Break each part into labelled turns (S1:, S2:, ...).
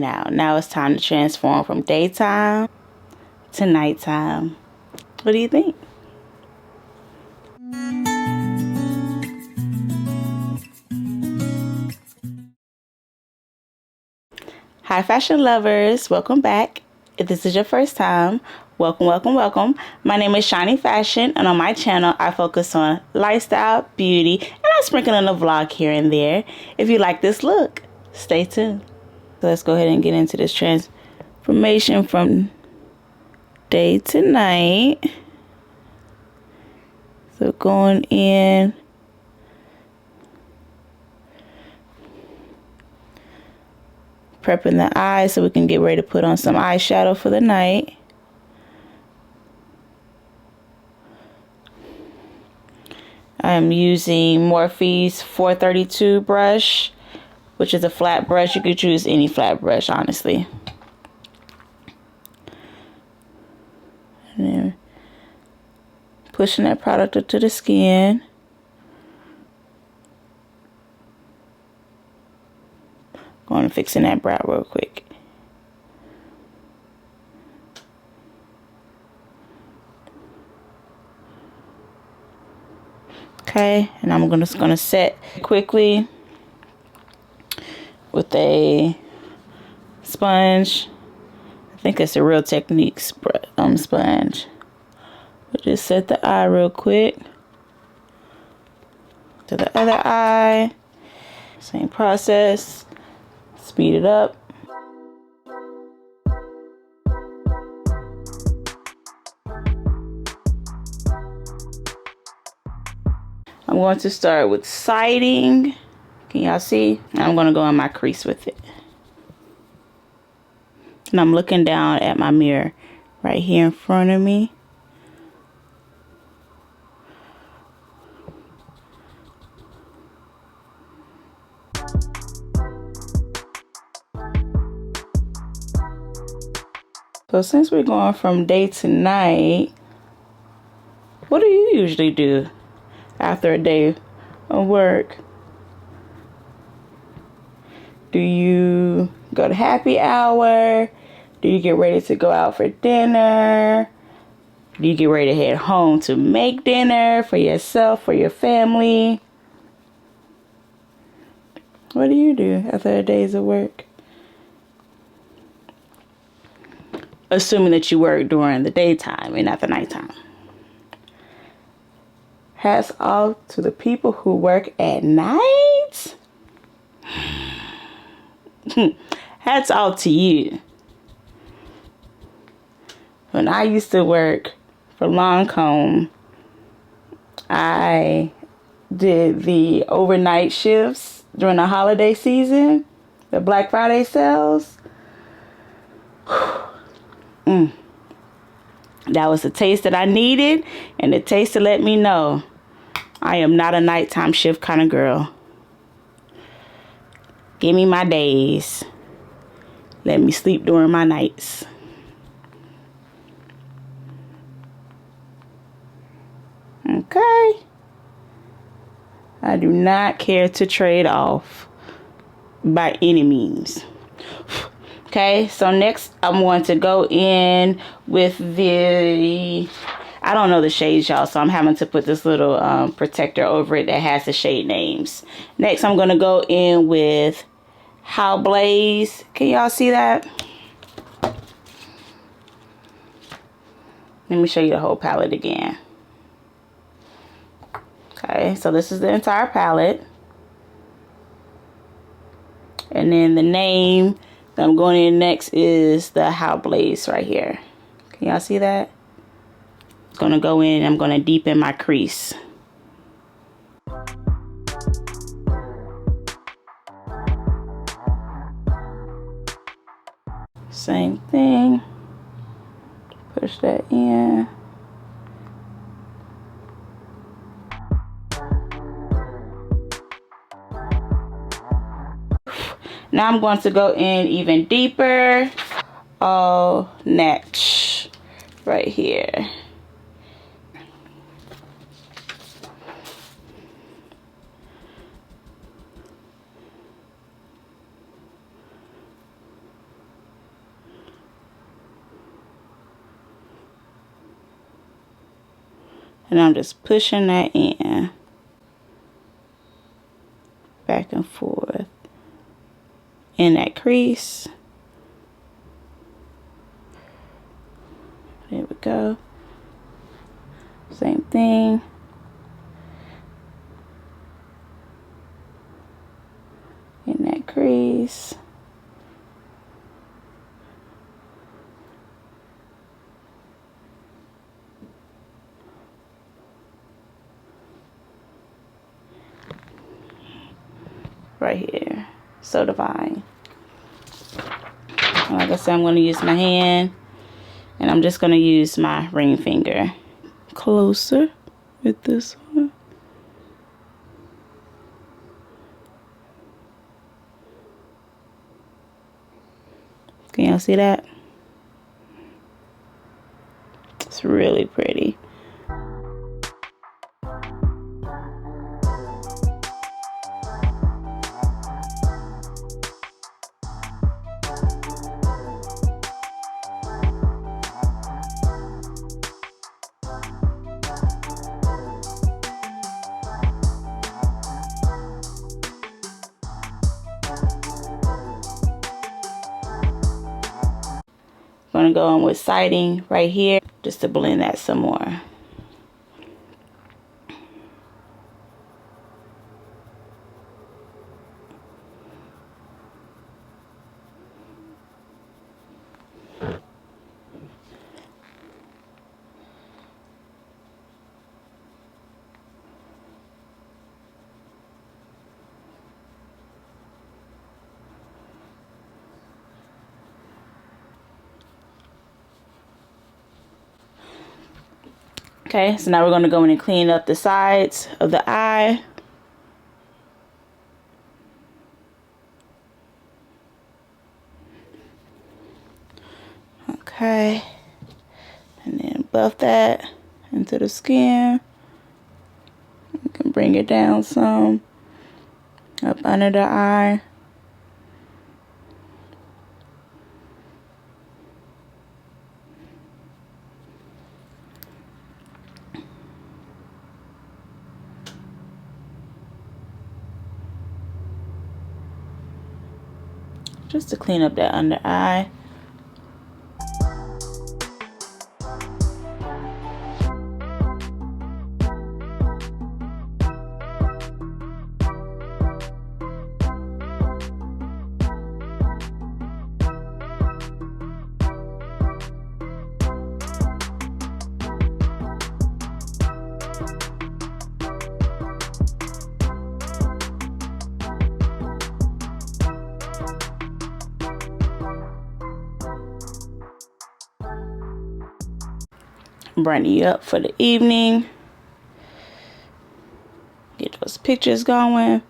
S1: Now it's time to transform from daytime to nighttime. What do you think? Hi fashion lovers, welcome back. If this is your first time, welcome, welcome, welcome. My name is Shonnie Fashion, and on my channel I focus on lifestyle, beauty, and I sprinkle in a vlog here and there. If you like this look, stay tuned. So let's go ahead and get into this transformation from day to night. So going in, prepping the eyes so we can get ready to put on some eyeshadow for the night. I'm using Morphe's 432 brush, which is a flat brush. You could choose any flat brush, honestly. And then pushing that product up to the skin. Going and fixing that brow real quick. Okay, and I'm just gonna set quickly with a sponge. I think it's a Real Technique sponge. But just set the eye real quick. To the other eye. Same process. Speed it up. I'm going to start with siding. Can y'all see? I'm going to go in my crease with it. And I'm looking down at my mirror right here in front of me. So since we're going from day to night, what do you usually do after a day of work? Do you go to happy hour? Do you get ready to go out for dinner? Do you get ready to head home to make dinner for yourself, for your family? What do you do after a day's of work? Assuming that you work during the daytime and not the nighttime. Hats off to the people who work at night. Hats off to you. When I used to work for Lancome, I did the overnight shifts during the holiday season, the Black Friday sales. That was the taste that I needed, and the taste to let me know I am not a nighttime shift kind of girl. Give me my days. Let me sleep during my nights. Okay. I do not care to trade off by any means. Okay, so next I'm going to go in with the, I don't know the shades, y'all, so I'm having to put this little protector over it that has the shade names. Next I'm going to go in with How Blaze. Can y'all see that? Let me show you the whole palette again. Okay, so this is the entire palette. And then the name that I'm going in next is the How Blaze right here. Can y'all see that? I'm going to go in and I'm going to deepen my crease. Same thing. Push that in. Now I'm going to go in even deeper. All natch right here. And I'm just pushing that in. Back and forth. In that crease. There we go. Same thing. In that crease. Right here. So divine. And like I said, I'm going to use my hand. And I'm just going to use my ring finger. Closer with this one. Can y'all see that? It's really pretty. I'm gonna go in with siding right here just to blend that some more. Okay, so now we're going to go in and clean up the sides of the eye. Okay, and then buff that into the skin. You can bring it down some up under the eye. Just to clean up that under eye. Brighten you up for the evening. Get those pictures going.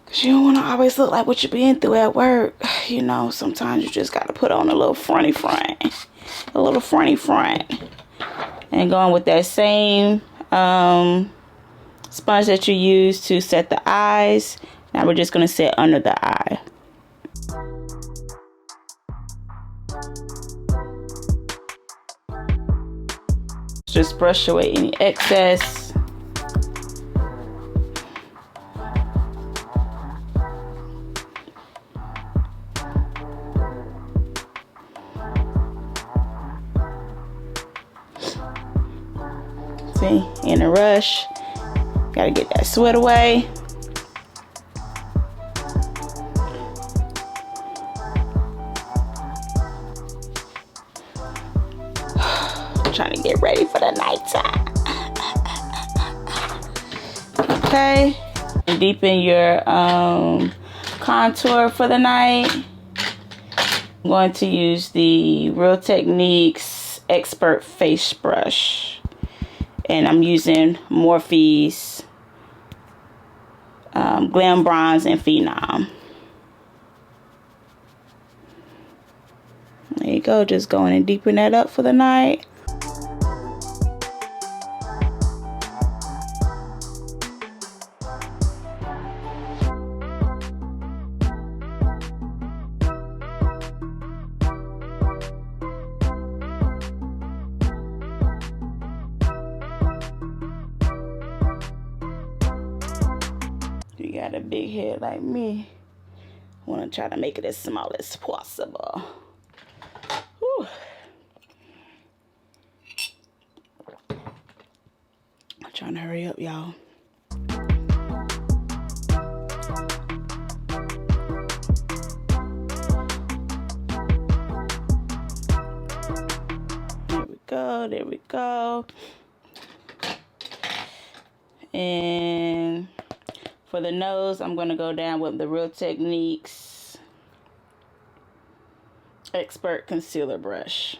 S1: Cause you don't want to always look like what you're being through at work. You know, sometimes you just got to put on a little fronty front. A little fronty front. And going with that same sponge that you use to set the eyes. Now we're just going to set under the eye. Just brush away any excess. See, in a rush. Gotta get that sweat away. Trying to get ready for the nighttime. Okay, and deepen your contour for the night. I'm going to use the Real Techniques Expert Face Brush, and I'm using Morphe's Glam Bronze and Phenom. There you go, just going and deepen that up for the night. got a big head like me, I want to try to make it as small as possible. Whew. I'm trying to hurry up, y'all. There we go. And for the nose, I'm going to go down with the Real Techniques Expert Concealer Brush.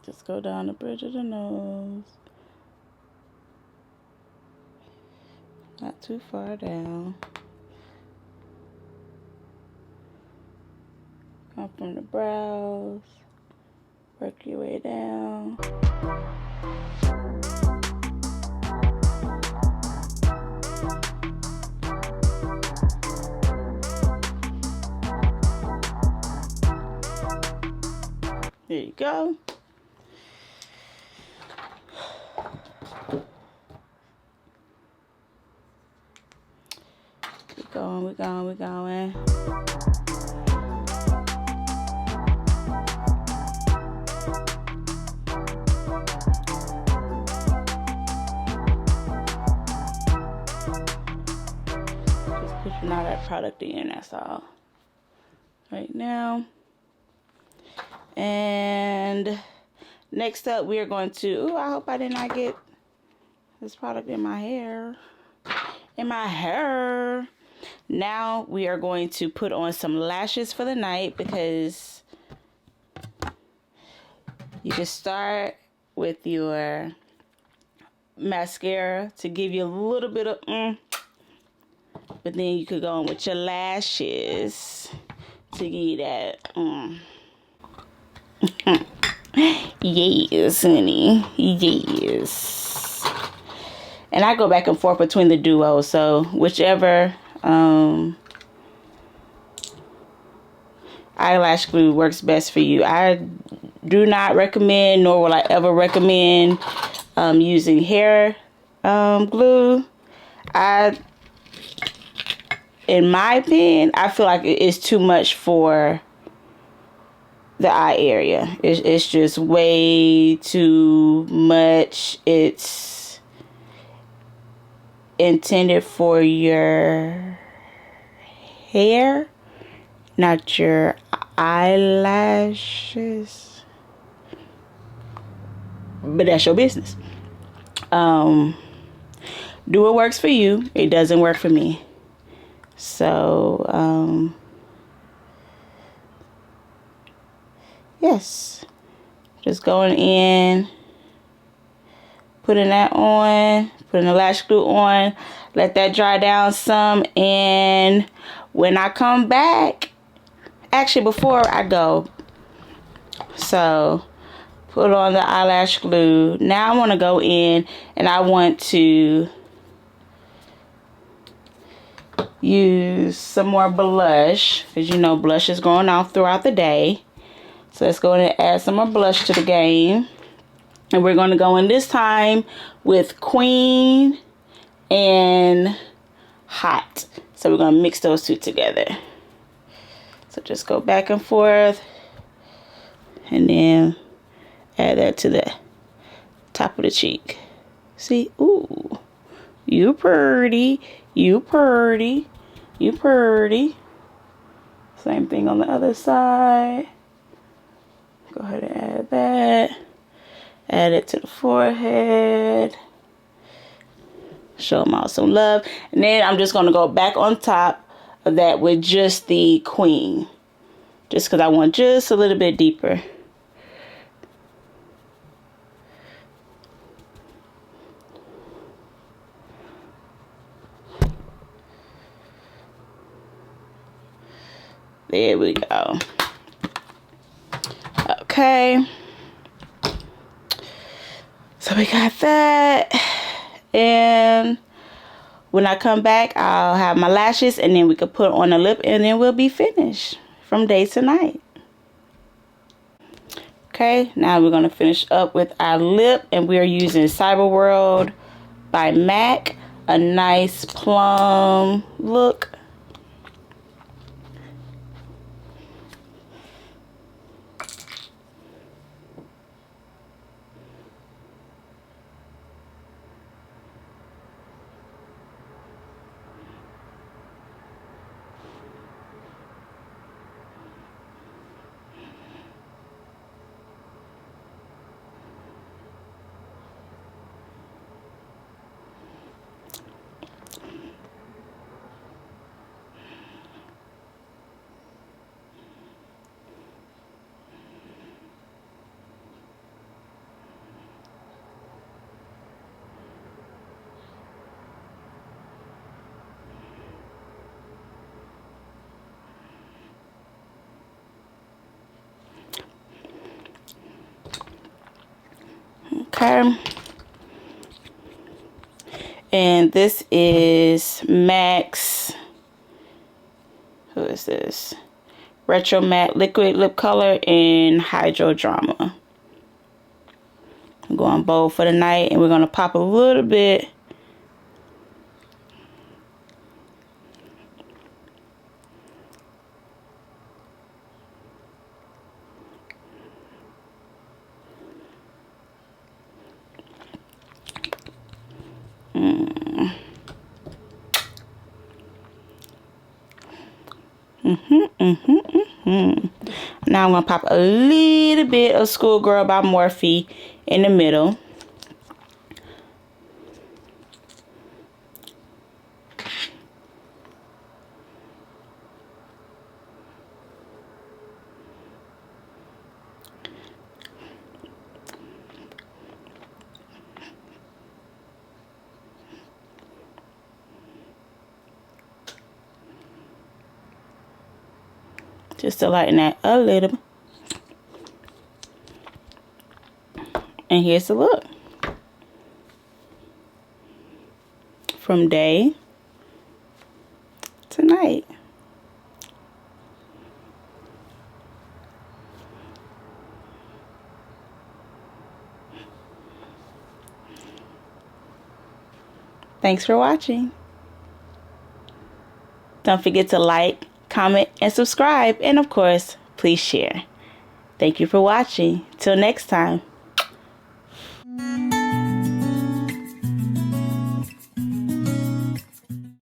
S1: Just go down the bridge of the nose. Not too far down. Come from the brows. Work your way down. There you go. We're going. Pushing all that product in, that's all. Right now. And next up, we are going to, ooh, I hope I did not get this product in my hair. Now we are going to put on some lashes for the night, because you can start with your mascara to give you a little bit of but then you could go on with your lashes to give you that yes, honey, yes. And I go back and forth between the duo, so whichever eyelash glue works best for you. I do not recommend, nor will I ever recommend using hair glue. In my opinion, I feel like it is too much for the eye area. It's just way too much. It's intended for your hair, not your eyelashes. But that's your business. Do what works for you. It doesn't work for me. So, yes, just going in, putting that on, putting the lash glue on, let that dry down some, and when I come back, actually before I go, so put on the eyelash glue. Now I want to go in and I want to use some more blush, because you know blush is going off throughout the day. So let's go ahead and add some more blush to the game. And we're going to go in this time with Queen and Hot. So we're going to mix those two together. So just go back and forth. And then add that to the top of the cheek. See? Ooh. You pretty. You pretty. You pretty. Same thing on the other side. Go ahead and add that. Add it to the forehead. Show them all some love. And then I'm just going to go back on top of that with just the Queen. Just because I want just a little bit deeper. There we go. Okay. So we got that. And when I come back, I'll have my lashes, and then we can put on a lip, and then we'll be finished from day to night. Okay, now we're going to finish up with our lip, and we are using Cyber World by MAC a nice plum look. Okay, and this is MAC's, who is this? Retro Matte Liquid Lip Color in Hydro Drama. I'm going bold for the night, and we're going to pop a little bit Now I'm going to pop a little bit of Schoolgirl by Morphe in the middle. Just to lighten that a little. And here's the look. From day to night. Thanks for watching. Don't forget to like, comment, and subscribe. And of course, please share. Thank you for watching. Till next time.